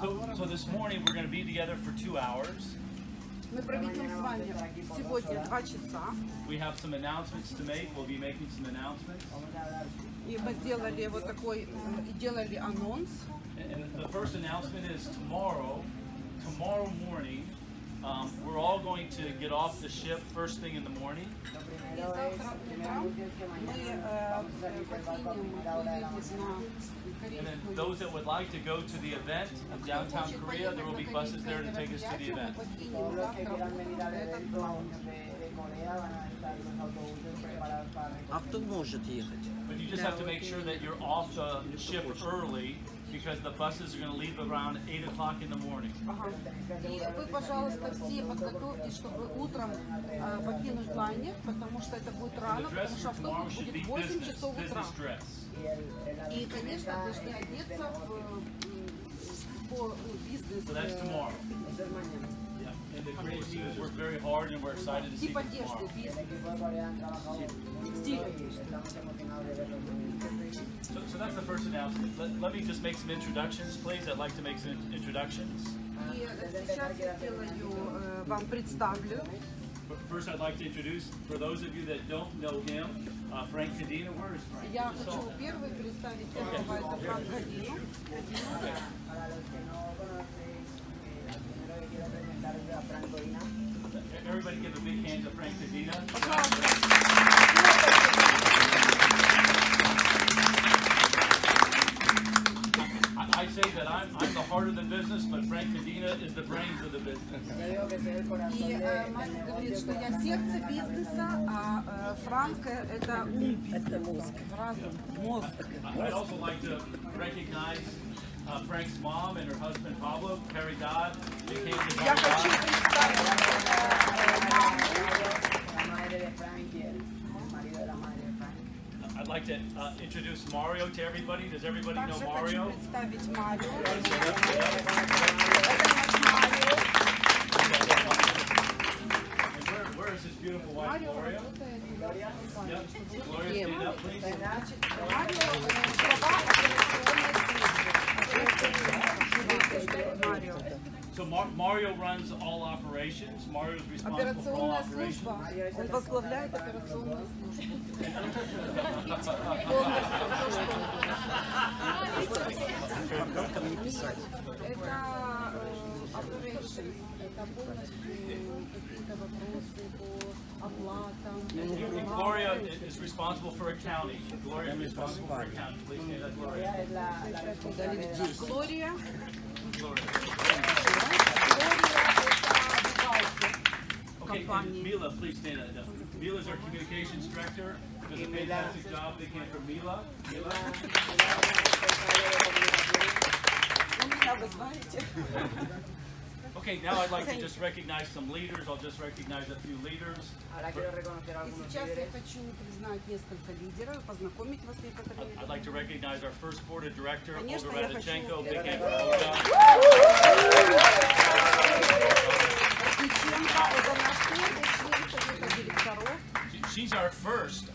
So this morning we're going to be together for 2 hours. Мы проведем с вами сегодня 2 часа. We have some announcements to make. We'll be making some announcements. И мы сделали вот такой, делали анонс. And the first announcement is tomorrow morning, we're all going to get off the ship first thing in the morning. И завтра утром мы покинем And then those that would like to go to the event in downtown Korea, there will be buses there to take us to the event. А кто может ехать? But you just have to make sure that you're off the ship early, because the buses are going to leave around 8 o'clock in the morning. И вы, пожалуйста, все подготовьтесь, чтобы утром покинуть лайнер, потому что это будет рано, потому что автобус будет в 8 часов утра. И, конечно, должны одеться по бизнесу. So that's tomorrow. And the creative team has worked very hard, and we're excited to see you tomorrow. So that's the first announcement. Let me just make some introductions, please. I'd like to make some introductions. И сейчас я сделаю, вам представлю. First, I'd like to introduce, for those of you that don't know him, Frank Cadena. Where is Frank? Я хочу первый представить первого, это Франк Кадину. Everybody give a big hand to Frank Cadena. I say that I'm the heart of the business, but Frank Cadena is the brains of the business. И Майк говорит, что я сердце бизнеса, а Франк это ум бизнеса, разум, мозг. I'd also like to recognize Frank's mom and her husband Pablo. Caridad became his Я хочу представить I'd like to introduce Mario to everybody. Does everybody know Mario? Представить Марио. Where is his beautiful wife, Gloria? Yep. Gloria, stand up, please. So Mario runs all operations. Mario is responsible for all operations. Он возглавляет операционную службу. Как мне писать? Это operations, это полностью какие-то вопросы по оплатам. Gloria is responsible for accounting. Gloria is responsible for accounting. Please stand up, Gloria. Глория. Okay, and Mila, please stand up. Mila is our communications director. Does a fantastic job. They came from Mila. Okay, now I'd like to just recognize some leaders. I'll just recognize a few leaders. Сейчас я хочу признать несколько лидеров, познакомить вас с некоторыми. I'd like to recognize our first board of director, Olga Конечно, я хочу. Radichenko. Big hand for Olga. She's our first.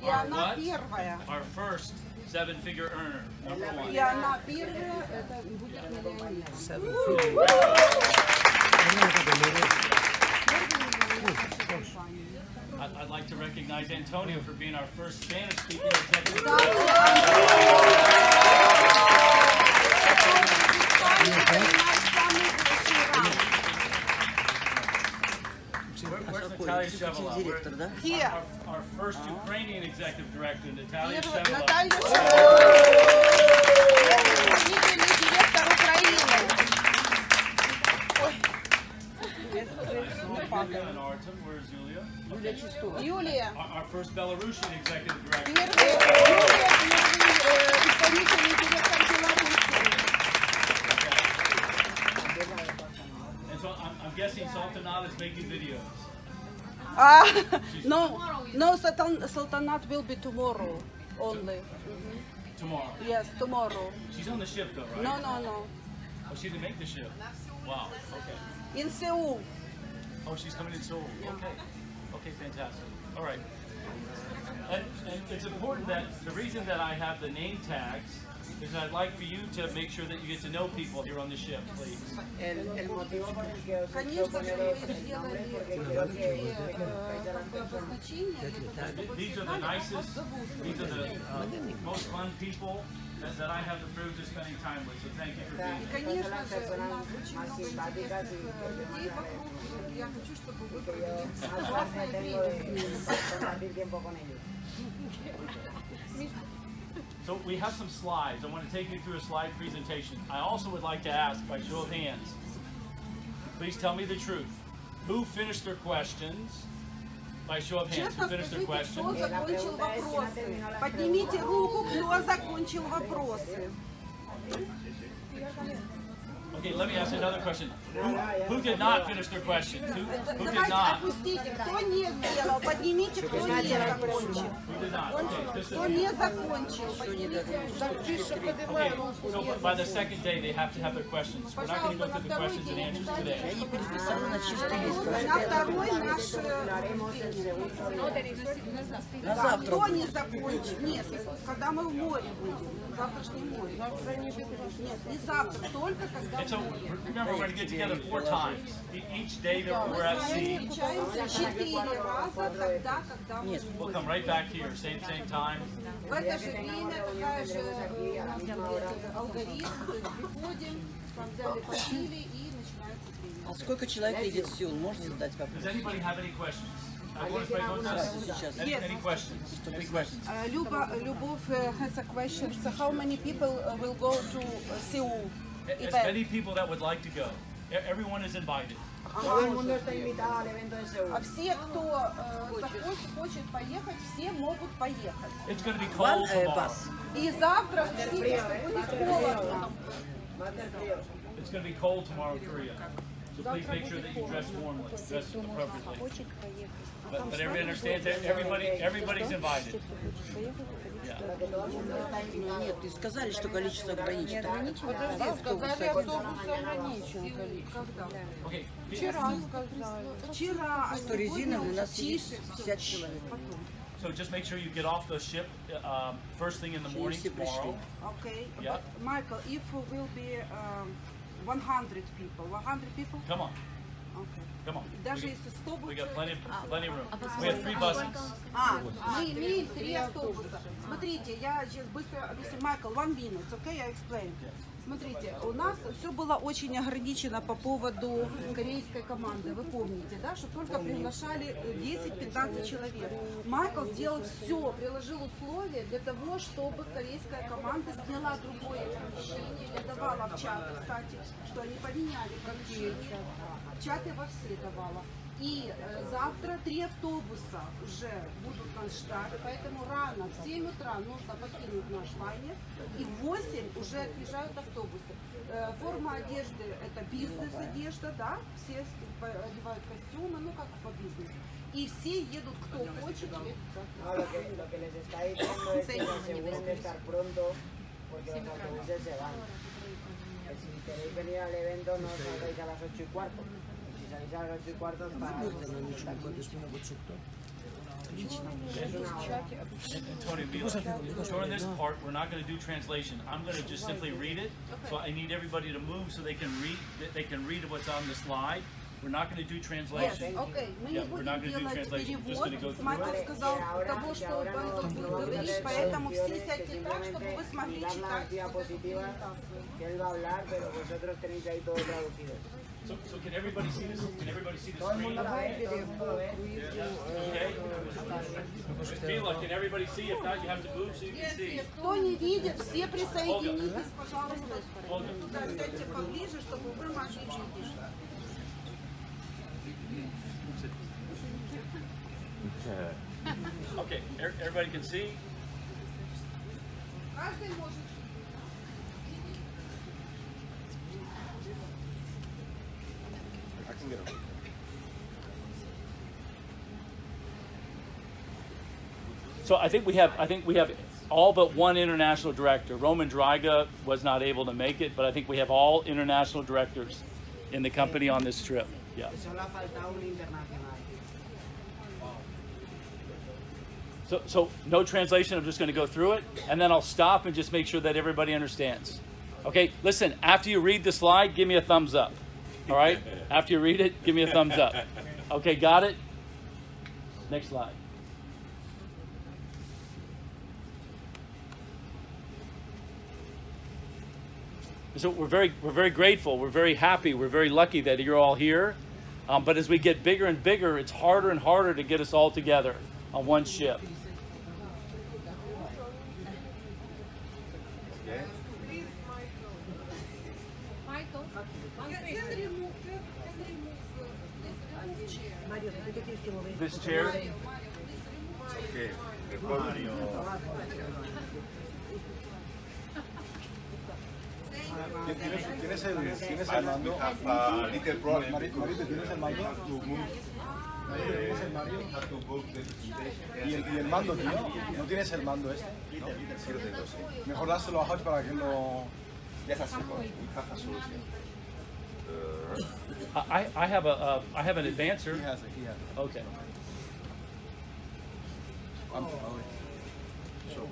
И она первая. Our first 7-figure earner, number 1. И она первая, это будет миллионер. I'd like to recognize Antonio for being our first Spanish-speaking executive. Where's Natalia Shevela? Here. Our first Ukrainian executive director, Natalia Shevela. Наталья Шевела. Директор Украины. Julia and Artem. Where's Julia? Юлия. Our first Belarusian executive director. Первый исполнительный директор Беларуси. And so I'm guessing Sultanat is making videos. No, Sultanat will be tomorrow only. Tomorrow. Yes, tomorrow. She's on the ship though, right? No. Oh, she didn't make the ship. Wow. Okay. In Seoul. Oh, she's coming in Seoul. Okay. Okay, fantastic. All right. And it's important that the reason that I have the name tags Because I'd like for you to make sure that you get to know people here on the ship, please. Конечно же, мы сделали обозначение для того, чтобы These are the nicest, these are the most fun people that I have the privilege of spending time with. So thank you for being here. Конечно же, у нас очень много интересных людей вокруг. Я хочу, чтобы вы провели классное время с ними. So we have some slides. I want to take you through a slide presentation. I also would like to ask, by show of hands, please tell me the truth. Who finished their questions? By show of hands, who Честно finished their скажите, кто questions? закончил вопросы? Поднимите руку, кто закончил вопросы. Okay, let me ask you another question. Who did not finish their questions? Who did Давайте not? опустите, кто не сделал, поднимите, кто не закончил. Who did not? Okay, just Кто не закончил, поднимите. okay. So by the second day, they have to have their questions. We're not going to go through the questions and answers today. Я не переписала на чистый лист. На второй наш... Да, кто не закончил? Нет, когда мы в море будем. Завтрашнее море. Нет, не завтра, только когда And so remember, we're going to get together 4 times. Each day that мы we're at с вами sea, встречаемся 4 раза, тогда, когда мы we'll come right back here, same time. в это же время, такая же алгоритм, то есть приходим, там взяли, попили и начинается тренинг. А сколько человек едет в Сеул? Можете задать вопрос? Does anybody have any questions? Any questions? Any questions? Любовь has a question. So how many people will go to Seoul As event? many people that would like to go. Everyone is invited. А все, кто хочет поехать, все могут поехать. It's going to be cold tomorrow. Bus. И завтра ждите, что будет холодно. It's going to be cold tomorrow in Korea. So please make sure that you dress warmly, dress appropriately. But everybody understands that everybody's invited. Нет, ты сказали, что количество ограничено. Подожди, сказали, автобусы ограничен количество. Okay. Вчера сказали. Вчера, а Что резиновый у сегодня нас едет тише. 50 человек. So just make sure you get off the ship first thing in the morning tomorrow. Okay, Yeah. but Michael, if will be 100 people, 100 people? Come on, Okay. come on. Даже если 100 We будет got человек. plenty of room. We have 3 buses. Мы имеем 3 автобуса. Смотрите, я сейчас быстро объясню. Майкл, 1 minute, okay, I explain. Смотрите, у нас все было очень ограничено по поводу корейской команды. Вы помните, да, что только приглашали 10-15 человек. Майкл сделал все, приложил условия для того, чтобы корейская команда сняла другое помещение. Я давала в чаты, кстати, что они поменяли помещение. В чаты во все давала. И завтра 3 автобуса уже будут нас ждать, поэтому рано, в 7 утра нужно покинуть наш лайнер, и в 8 уже отъезжают автобусы. Форма одежды – это бизнес-одежда, да, все одевают костюмы, ну как по бизнесу. И все едут, кто хочет. Tony, during this part, we're not going to do translation. I'm going to just simply read it. So I need everybody to move so they can read what's on the slide. We're not going to do translation. Окей, мы не Yeah, we're not будем going to do делать translation. Just going to go перевод. through Майкл it. сказал того, что Майкл будет говорить, поэтому все сядьте так, чтобы вы смогли читать вот эту презентацию. So can everybody see this? Can everybody see the screen? Okay. Mila, can everybody see? If not, you have to move so you can see. Кто не видит, все присоединитесь, пожалуйста, туда сядьте поближе, чтобы вы могли видеть. Okay, everybody can see? Каждый может. So I think we have all but one international director. Roman Dryga was not able to make it, but I think we have all international directors in the company on this trip. Yeah. So no translation, I'm just going to go through it, and then I'll stop and just make sure that everybody understands. Okay, listen, after you read the slide, give me a thumbs up. All right? After you read it, give me a thumbs up. Okay, got it? Next slide. So we're very grateful, we're very happy, we're very lucky that you're all here. But as we get bigger and bigger, it's harder and harder to get us all together on one ship. Michael, This chair? Okay. ¿Tienes el mando? Little problem. Marito, ¿tienes el mando? ¿Tienes el mando? ¿Y el mando, tío? ¿No tienes el mando este? Sí lo tengo, sí. Mejor dáselo a Hodge para que lo... Ya está seco. We have a solution. I have an advancer. He has it. Okay. So.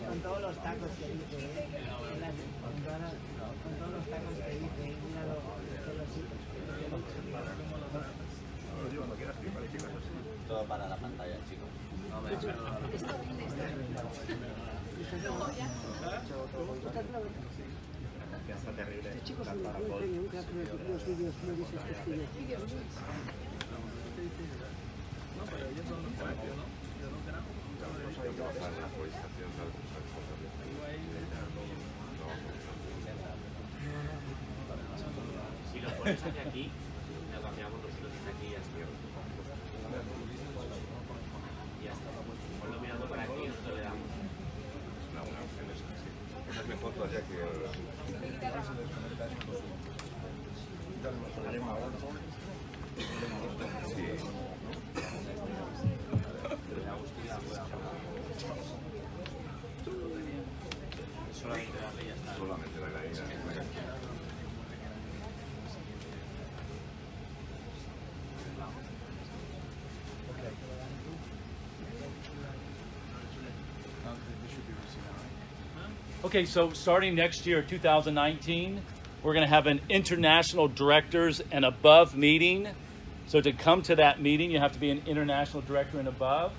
Con todos los tacos que dice, con todos los tacos que dice, míralo, Todo para la pantalla, chicos. Confianza terrible. Si lo pones hacia aquí, lo cambiamos nosotros desde aquí y ya está. Ya está. Ponlo mirando para aquí y nosotros le damos. Esa es mejor todavía que solamente darle ahí. Okay, so starting next year, 2019, we're going to have an international directors and above meeting. So to come to that meeting, you have to be an international director and above.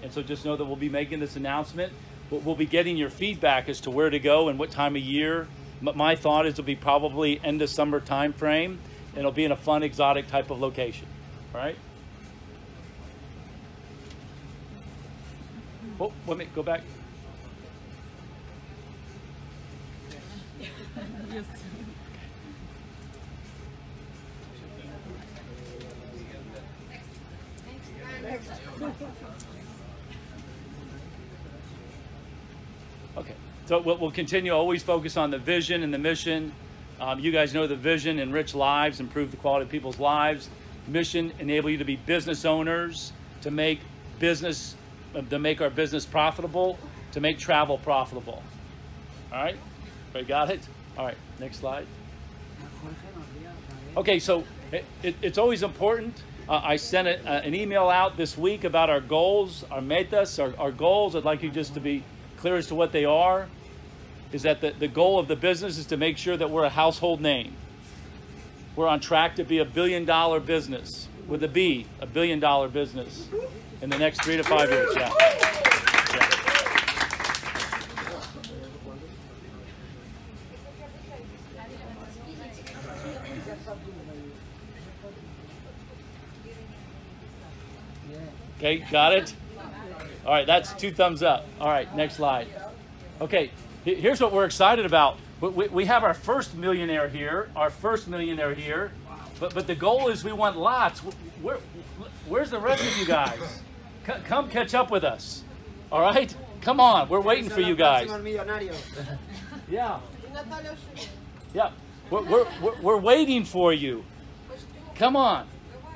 And so just know that we'll be making this announcement. We'll be getting your feedback as to where to go and what time of year. My thought is it'll be probably end of summer time frame, and it'll be in a fun, exotic type of location. All right? Oh, let me go back. Okay, so we'll continue, always focus on the vision and the mission. You guys know the vision: enrich lives, improve the quality of people's lives. Mission: enable you to be business owners, to make our business profitable, to make travel profitable. All right, everybody got it? All right, next slide. Okay, so it's always important. I sent an email out this week about our goals, our metas, our goals. I'd like you just to be clear as to what they are. Is that the goal of the business is to make sure that we're a household name. We're on track to be $1 billion business, with a B, $1 billion business in the next 3 to 5 years. Yeah. Okay, got it? All right, that's 2 thumbs up. All right, next slide. Okay, here's what we're excited about. We have our first millionaire here, but the goal is we want lots. Where's the rest of you guys? Come catch up with us. All right? Come on, we're waiting for you guys. Yeah. Yeah, we're waiting for you. Come on.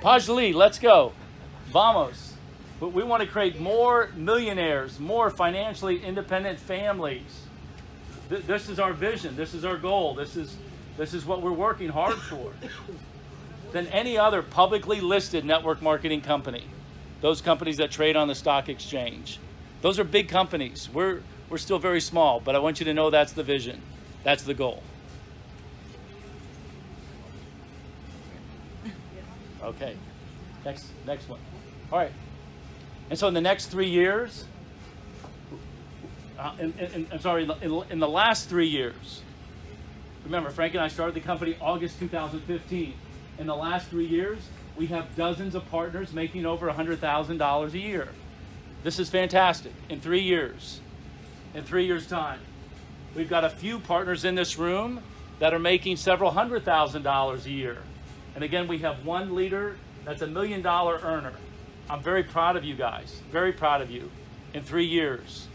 Pajli, let's go. Vamos. We want to create more millionaires, more financially independent families. This is our vision. This is our goal. This is what we're working hard for. Than any other publicly listed network marketing company. Those companies that trade on the stock exchange. Those are big companies. We're still very small, but I want you to know that's the vision. That's the goal. Okay, next one. All right, and so in the next 3 years, I'm sorry, in the last 3 years, remember Frank and I started the company August 2015. In the last 3 years, we have dozens of partners making over $100,000 a year. This is fantastic. In 3 years, in 3 years' time, we've got a few partners in this room that are making several $100,000 a year. And again, we have one leader that's $1 million earner. I'm very proud of you guys, very proud of you in 3 years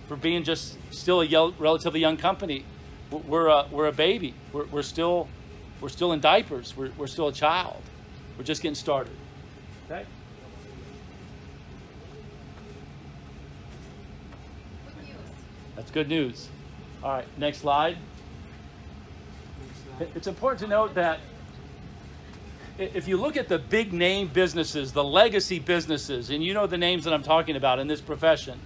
for being just still a relatively young company. We're a baby. We're still in diapers. We're still a child. We're just getting started. Okay? That's good news. All right, next slide. It's important to note that if you look at the big name businesses, the legacy businesses, and you know the names that I'm talking about in this profession,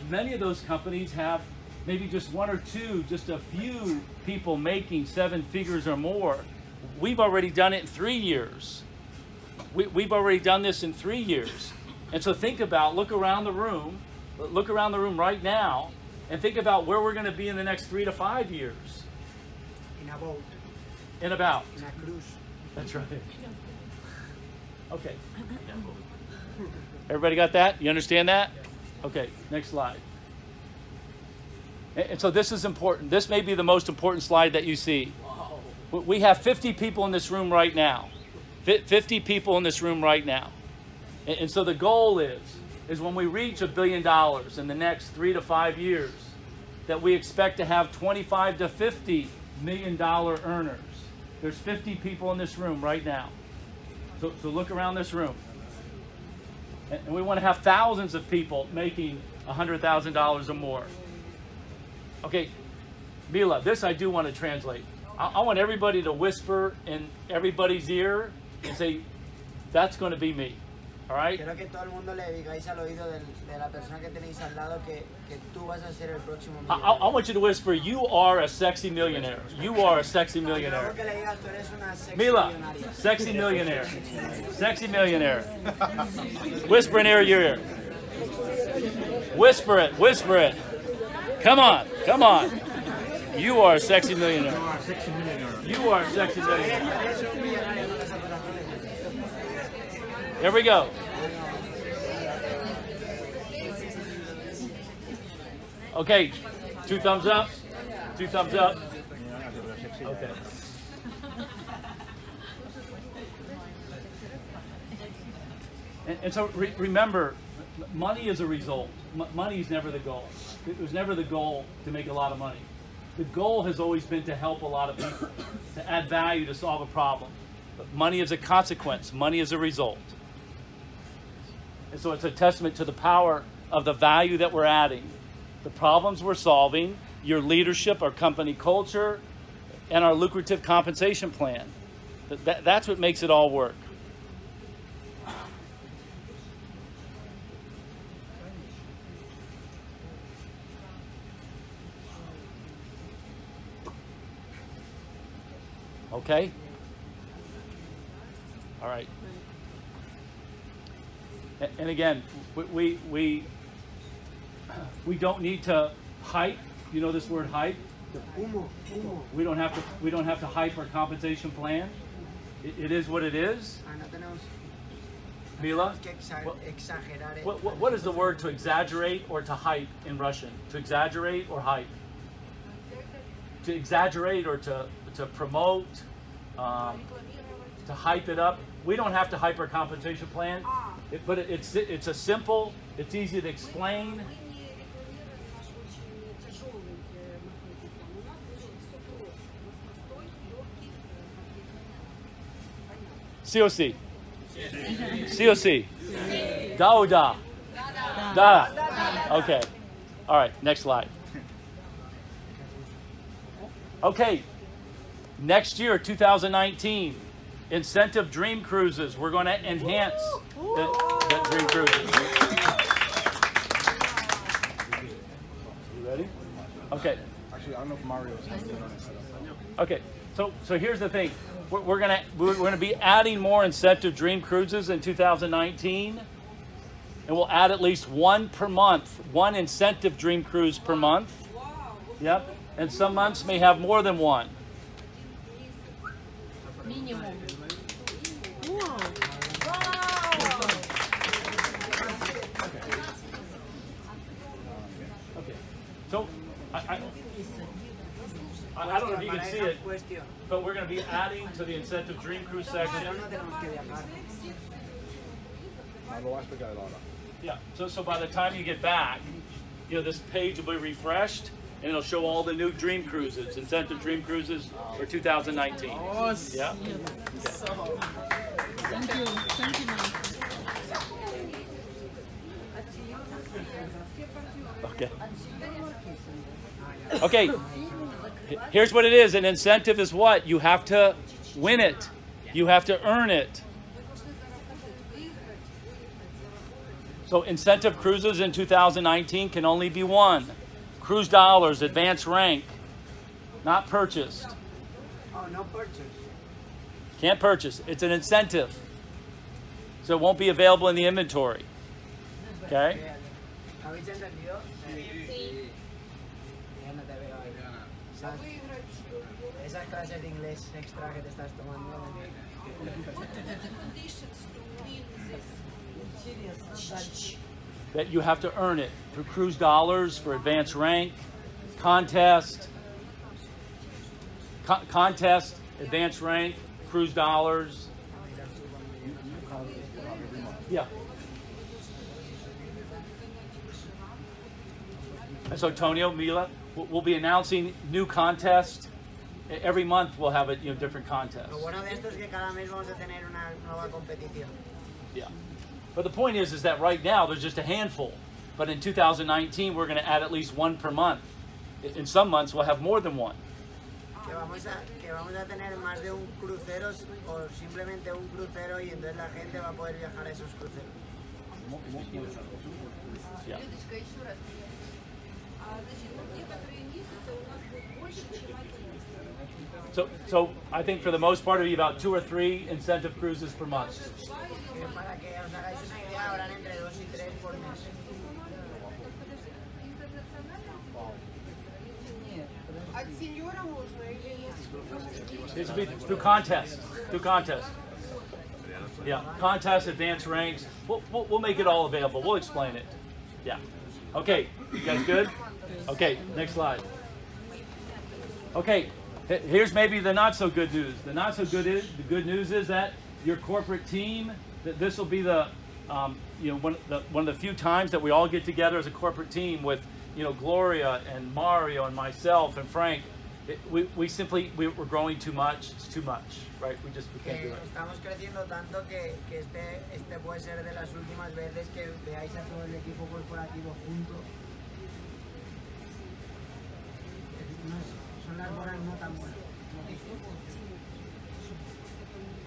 many of those companies have maybe just one or two, just a few people making 7 figures or more. We've already done it in 3 years. We've already done this in 3 years. And so think about, look around the room right now, and think about where we're going to be in the next 3 to 5 years. In a boat. In a boat. In a cruise. That's right. Okay. Everybody got that? You understand that? Okay, next slide. And so this is important. This may be the most important slide that you see. We have 50 people in this room right now. 50 people in this room right now. And so the goal is when we reach $1 billion in the next 3 to 5 years, that we expect to have 25 to 50 million dollar earners. There's 50 people in this room right now. So look around this room. And we want to have thousands of people making $100,000 or more. Okay, Mila, this I do want to translate. I want everybody to whisper in everybody's ear and say, that's going to be me. All right? Quiero que todo el mundo le digáis al oído de la persona que tenéis al lado que tú vas a ser el próximo millonario. I want you to whisper, you are a sexy millionaire. You are a sexy millionaire. Que le digas, tú eres una sexy Mila, millonaria. sexy millionaire. Sexy millionaire. Whisper in your ear. Whisper it, whisper it. Come on, come on. You are a sexy millionaire. You are a sexy millionaire. Here we go. Okay, 2 thumbs up. 2 thumbs up. Okay. And so remember, money is a result. Money is never the goal. It was never the goal to make a lot of money. The goal has always been to help a lot of people, to add value, to solve a problem. But money is a consequence. Money is a result. And so it's a testament to the power of the value that we're adding, the problems we're solving, your leadership, our company culture, and our lucrative compensation plan. That's what makes it all work. Okay? All right. And again, we don't need to hype. You know this word hype? We don't have to hype our compensation plan. It is what it is. Mila, what is the word to exaggerate or to hype in Russian? To exaggerate or hype? To exaggerate or to promote, to hype it up. We don't have to hype our compensation plan, but it's a simple, it's easy to explain. COC. COC. Da or da? Da. Okay. All right, next slide. Okay, next year, 2019, incentive dream cruises. We're going to enhance the dream cruises. You ready? Okay. Actually, I don't know if Mario's on this. Okay, so here's the thing. We're gonna be adding more incentive dream cruises in 2019, and we'll add at least one per month, one incentive dream cruise per month. Yep, and some months may have more than one. Минимум. Okay, so I don't know if you can see it, but we're going to be adding to the incentive dream cruise section. Yeah, so by the time you get back, you know, this page will be refreshed and it'll show all the new dream cruises, incentive dream cruises for 2019. Yeah. Thank you. Thank you, ma'am. Okay. Okay. Here's what it is. An incentive is what? You have to win it. You have to earn it. So incentive cruises in 2019 can only be one. Cruise dollars, advanced rank, not purchased. Oh, no purchase. Can't purchase. It's an incentive. So it won't be available in the inventory. Okay? ¿Habéis entendido? Sí. Ya no te veo ahí. Esas clases de inglés extra que te estás tomando. That you have to earn it through cruise dollars for advanced rank, contest, advanced rank, cruise dollars. Yeah. And so Tonio, Mila, we'll be announcing new contests. Every month we'll have a different contest. Lo bueno de esto es que cada mes vamos a tener una nueva competición. Yeah. But the point is that right now there's just a handful. But in 2019 we're going to add at least one per month. In some months we'll have more than one. Que vamos a tener más de un crucero o simplemente un crucero y entonces la gente va a poder viajar a esos cruceros. Yeah. So I think for the most part it'll be about 2 or 3 incentive cruises per month. Para que os hagáis una idea, habrán entre 2 y 3 por mes. It's through contests. Through contests. Yeah, contests, advanced ranks. We'll make it all available. We'll explain it. Yeah. Okay, you guys good? Okay, next slide. Okay, here's maybe the not so good news. The not so good news is that your corporate team, that this will be the one of the few times that we all get together as a corporate team with Gloria and Mario and myself and Frank. We're growing too much. It's too much, right? We can't do it. Estamos creciendo tanto que este puede ser de las últimas veces que veáis a todo el equipo corporativo juntos. Son las horas no tan buenas.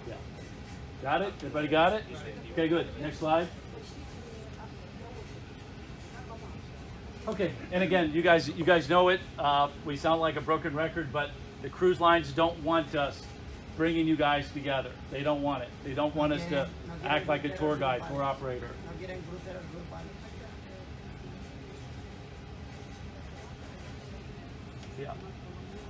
Yeah. Got it? Everybody got it? Okay, good. Next slide. Okay, and again, you guys know it. We sound like a broken record, but the cruise lines don't want us bringing you guys together. They don't want it. They don't want us to act like a tour guide, tour operator. Yeah.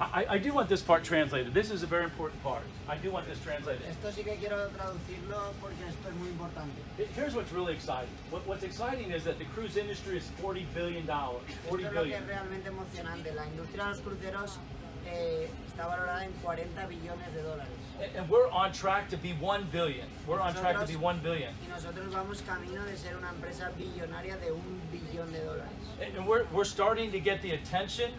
I do want this part translated. This is a very important part. I do want this translated. Esto sí que quiero traducirlo porque esto es muy importante. Here's what's really exciting. What's exciting is that the cruise industry is $40 billion. $40 billion. Esto es lo que billion. es realmente emocionante. La industria de los cruceros está valorada en 40 billones de dólares. And we're on track to be 1 billion. We're on track to be 1 billion. Y nosotros vamos camino de ser una empresa billonaria de $1 billón de dólares. And we're starting to get the attention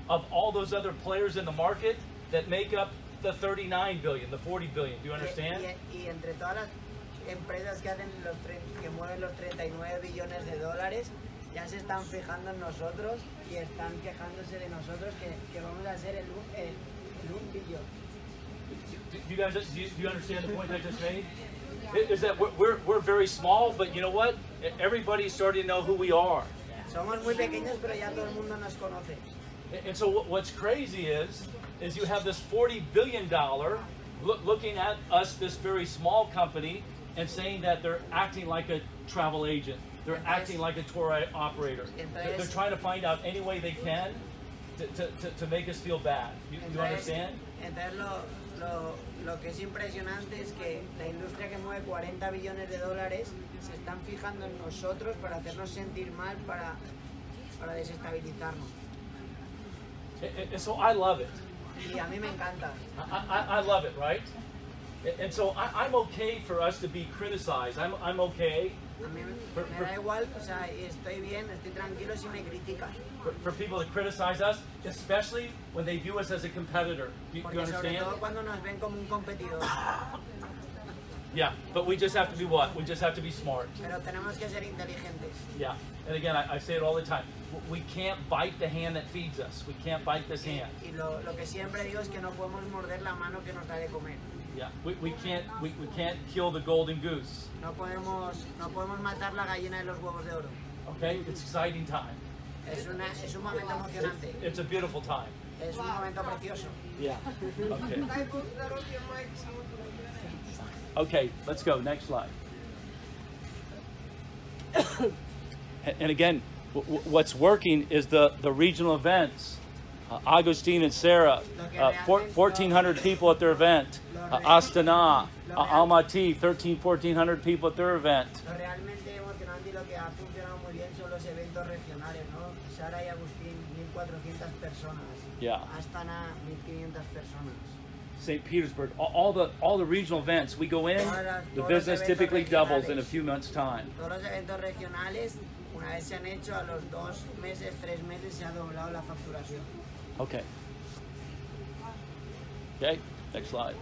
of all those other players in the market that make up the 39 billion, the 40 billion. Do you understand? Y entre todas las empresas que mueven los 39 billones de dólares ya se están fijando en nosotros y están quejándose de nosotros que vamos a ser el 1 billón. Do you understand the point I just made? Is that we're very small, but you know what? Everybody's starting to know who we are. Somos muy pequeños, pero ya todo el mundo nos conoce. And so what's crazy is you have this $40 billion looking at us, this very small company, and saying that they're acting like a travel agent. They're acting like a tour operator. They're trying to find out any way they can to make us feel bad. You understand? Entonces lo que es impresionante es que la industria que mueve 40 billones de dólares se están fijando en nosotros para hacernos sentir mal, para desestabilizarnos. And so I love it. Y a mí me encanta. I love it, right? And so I'm okay for us to be criticized. I'm okay. A mí me da igual, o sea, estoy bien, estoy tranquilo si me critican. For people to criticize us, especially when they view us as a competitor. You Porque sobre understand? todo cuando nos ven como un competidor. Yeah, but we just have to be what? We just have to be smart. Pero tenemos que ser inteligentes. Yeah, and again, I say it all the time. We can't bite the hand that feeds us. We can't bite this hand. Y lo que siempre digo es que no podemos morder la mano que nos da de comer. Yeah, we can't kill the golden goose. No podemos matar la gallina de los huevos de oro. Okay, it's exciting time. Es un momento emocionante. It's a beautiful time. Es un momento precioso. Yeah. Okay. Okay, let's go. Next slide. And again, what's working is the regional events. Agustin and Sarah, 1,400 people at their event. Astana, Almaty, 1,400 people at their event. Lo realmente emocionante y lo que ha funcionado muy bien son los eventos regionales, ¿no? Sara y Agustín, 1,400 personas. Yeah. Astana, 1,500 personas. St. Petersburg, all the regional events. We go in, the business typically doubles in a few months' time. Todos los eventos regionales, una vez se han hecho, a los 2 meses, 3 meses se ha doblado la facturación. Okay. Okay, next slide.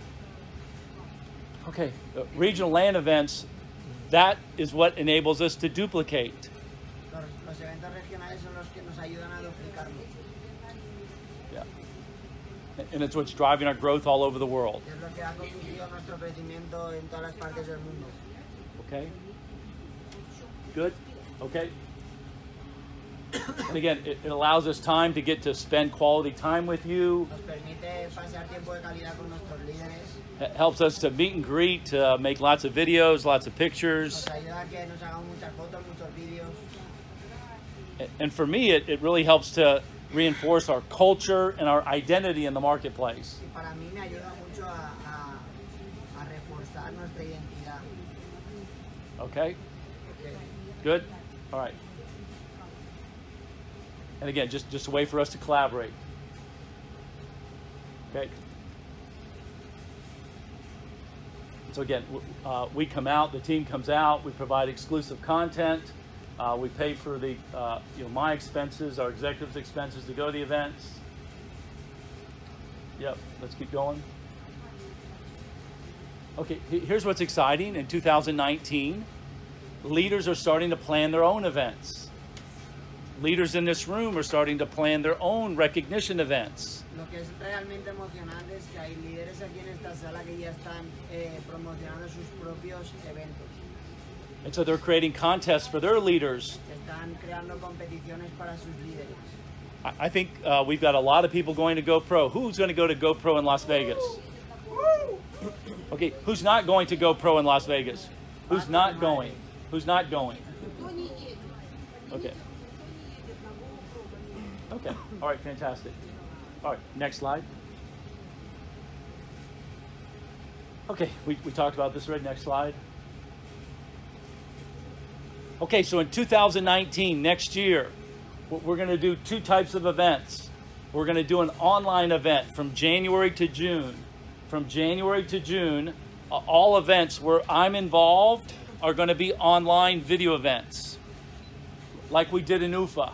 Okay, regional land events, that is what enables us to duplicate. Los eventos regionales son los que nos ayudan a duplicarlos. Yeah. And it's what's driving our growth all over the world. Es lo que ha conducido nuestro crecimiento en todas las partes del mundo. Okay. Good. Okay. And again, it allows us time to get to spend quality time with you. Nos permite pasar tiempo de calidad con nuestros líderes. It helps us to meet and greet, make lots of videos, lots of pictures. Nos ayuda a que nos hagamos muchas fotos, muchos vídeos. And for me, it really helps to reinforce our culture and our identity in the marketplace. Y para mí me ayuda mucho a reforzar nuestra identidad. Okay? Okay. Good? All right. And again, just a way for us to collaborate. Okay? So again, we come out, the team comes out, we provide exclusive content, we pay for the, my expenses, our executives' expenses to go to the events. Yep, let's keep going. Okay, here's what's exciting. In 2019, leaders are starting to plan their own events. Leaders in this room are starting to plan their own recognition events. Lo que es realmente emocionante es que hay líderes aquí en esta sala que ya están promocionando sus propios eventos. And so they're creating contests for their leaders. Están creando competiciones para sus líderes. I think we've got a lot of people going to GoPro. Who's going to go to GoPro in Las Vegas? Okay, who's not going to GoPro in Las Vegas? Who's not going? Who's not going? Okay. Okay, all right, fantastic. All right, next slide. Okay, we talked about this already. Next slide. Okay, so in 2019, next year, we're going to do 2 types of events. We're going to do an online event from January to June. From January to June, all events where I'm involved are going to be online video events, like we did in UFA.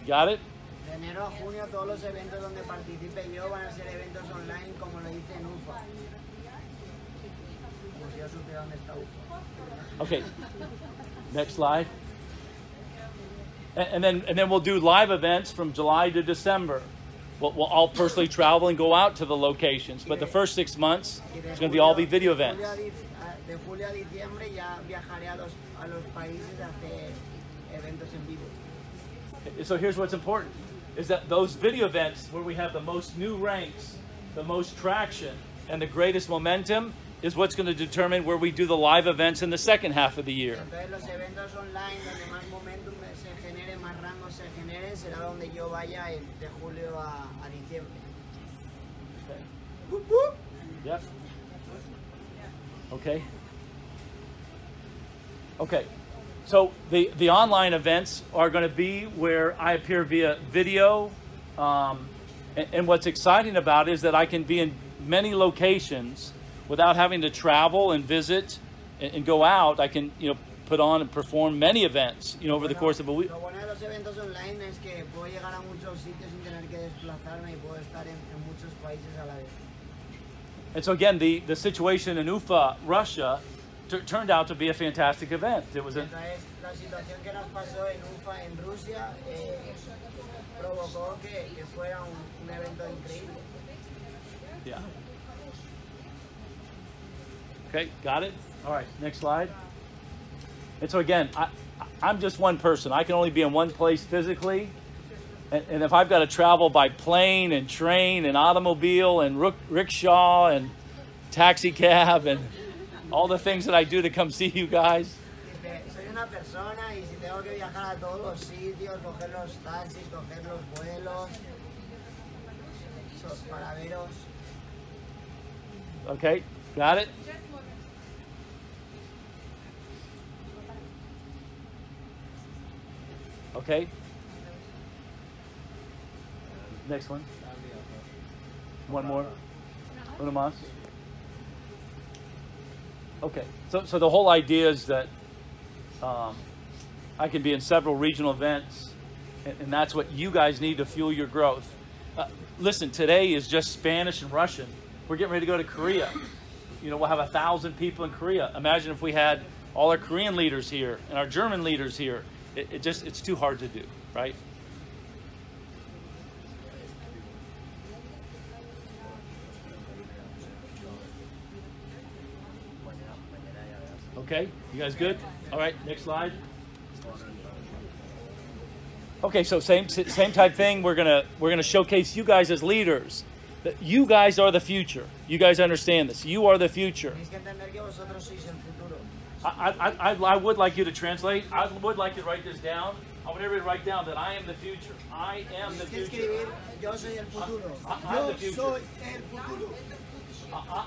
Got it? De enero a junio, todos los eventos donde participe yo van a ser eventos online como lo hice en UFA. como si yo supiera dónde está UFA. Okay, next slide. And then we'll do live events from July to December. We'll all personally travel and go out to the locations, but the first 6 months it's going to all be video events. De julio a diciembre ya viajaré a los países a hacer eventos en vivo. So here's what's important, is that those video events where we have the most new ranks, the most traction, and the greatest momentum is what's going to determine where we do the live events in the second half of the year. Entonces los eventos online donde más momentum se genere, más rangos se genere, será donde yo vaya de julio a diciembre. Okay. Yep. Okay. Okay. So the online events are going to be where I appear via video, and what's exciting about it is that I can be in many locations without having to travel and visit and go out. I can, put on and perform many events, over the course of a week. Lo bueno de los eventos online es que puedo llegar a muchos sitios sin tener que desplazarme y puedo estar en muchos países a la vez. And so again, the situation in Ufa, Russia, turned out to be a fantastic event. It was Entonces, la situación que nos pasó en Ufa, en Rusia, provocó que fuera un evento increíble. Yeah. Okay, got it? All right, next slide. And so again, I'm just one person. I can only be in one place physically. And if I've got to travel by plane and train and automobile and rickshaw and taxi cab and all the things that I do to come see you guys. Soy una persona y si tengo que viajar a todos los sitios, coger los taxis, coger los vuelos, para veros. Okay, got it? Okay. Next one. One more. Uno más. Okay. So the whole idea is that I can be in several regional events, and that's what you guys need to fuel your growth. Listen, today is just Spanish and Russian. We're getting ready to go to Korea. We'll have 1,000 people in Korea. Imagine if we had all our Korean leaders here and our German leaders here. It's too hard to do, right? Okay, you guys good? All right, next slide. Okay, so same type thing. We're gonna showcase you guys as leaders. That you guys are the future. You guys understand this. You are the future. I would like you to translate. I would like you to write this down. I want everybody to write down that I am the future. I am the future. Yo soy el futuro. I'm the future. Soy el futuro.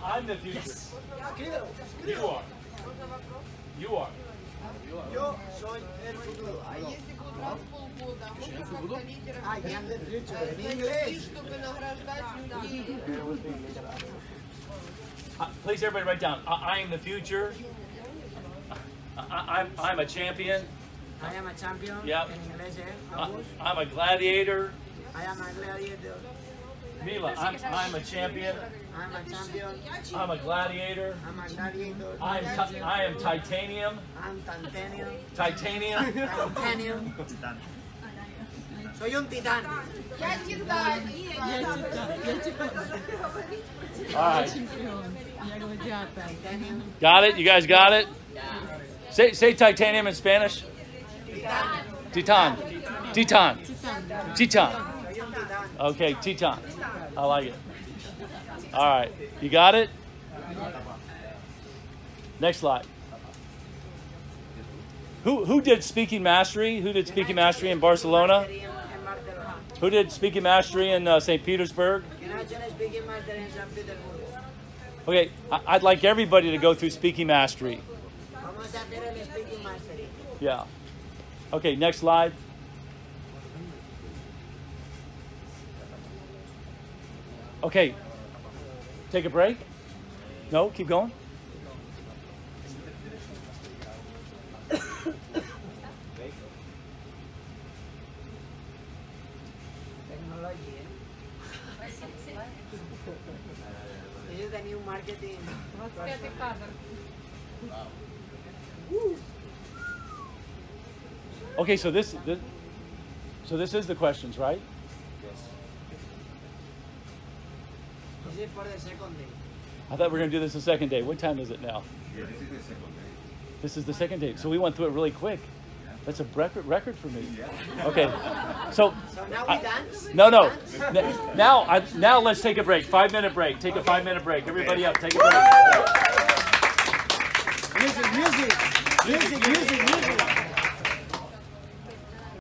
I'm the future. You are. You are. Yo soy el futuro. I am the future. En inglés. Please, everybody, write down. I am the future. I'm a champion. I am a champion. Yep. En inglés, I'm a gladiator. I am a gladiator. Mila, I'm a champion. I'm a champion. I'm a gladiator. I'm a gladiator. I am titanium. I'm titanium. Titanium. Titanium. Soy un titán. All right. Got it? You guys got it? Say titanium in Spanish. Titan. Titan. Titan. Okay, Titan. I like it. All right. You got it? Next slide. Who did speaking mastery? Who did speaking mastery in Barcelona? Who did speaking mastery in St. Petersburg? Okay, I'd like everybody to go through speaking mastery. Yeah. Okay, next slide. Okay, take a break. No, keep going. is the new marketing. Okay, so this is the questions, right? This is for the second day. I thought we were going to do this the second day. What time is it now? Yeah, this is the second day. This is the second day. So we went through it really quick. That's a record for me. Yeah. Okay. So now we dance? No. Now let's take a break. 5-minute break. Take a 5-minute break. Everybody up. Take a break. Music.